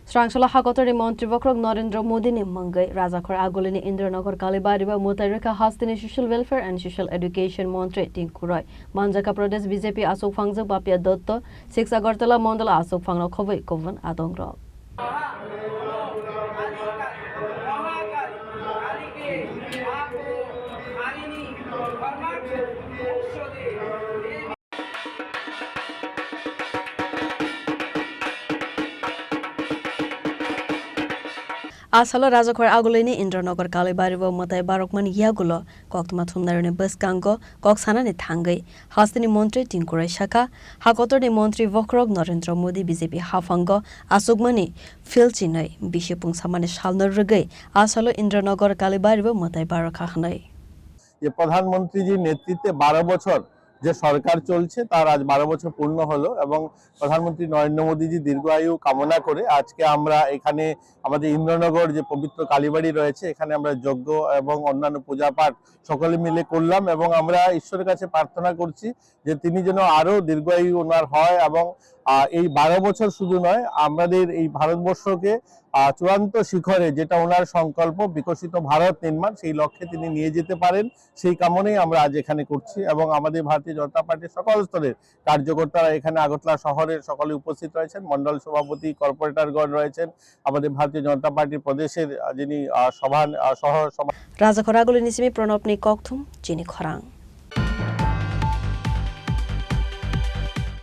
Srangshala Hakotari Montrivokro Narendra Modi ni Mangai Razakor Agolini Indranagar Kalibariba Mutarika Hastini Social Welfare and Social Education Montre Tinkuroy Manjaka Pradesh BJP Asok Fangza Bapia Dotto 6 Agartala Mondala Asok Fangla Kovai Kovan Adongra Asalo Razakor Agolini Indranagar Kalibariba Mutai Barokman Yagulo Koktuma Thumnarone Buskango Koksanani Tangai Hastini Montre Tinkuroy Shaka Hakotari Montri Vokrog Narendra Modi BJP Hafango Asogmani Filchinoi Bishopung Samane Shalner Regai Asalo Indranagar Kalibariba Mutai Barakhanai যে প্রধানমন্ত্রীজির নেতৃত্বে 12 বছর যে সরকার চলছে তার আজ 12 বছর পূর্ণ হলো এবং প্রধানমন্ত্রী নরেন্দ্র মোদীজি দীর্ঘায়ু কামনা করে আজকে আমরা এখানে আমাদের ইন্দ্রনগর যে পবিত্র কালীবাড়ি রয়েছে এখানে আমরা যজ্ঞ এবং অন্যান্য পূজা পাঠ সকলে মিলে করলাম এবং আমরা ঈশ্বরের কাছে প্রার্থনা করছি যে তিনি যেন আরো দীর্ঘায়ু ওনার হয় এবং এই 12 বছর শুধু নয় আমাদের এই ভারতবর্ষকে চূড়ান্ত শিখরে যেটা ওনার সংকল্প বিকশিত ভারত নির্মাণ সেই লক্ষ্যে তিনি নিয়ে যেতে পারেন সেই কামনাই আমরা আজ এখানে করছি এবং আমাদের ভারতীয় জনতা পার্টির সকল স্তরের কার্যকর্তারা এখানে আগরতলা শহরের সকলে উপস্থিত রয়েছেন মণ্ডল সভাপতি কর্পোরেটরগণ রয়েছেন আমাদের ভারতীয় জনতা পার্টির প্রদেশের যিনি সহ Razakor Agolini Simi Pronopni Koktum Jini Khorang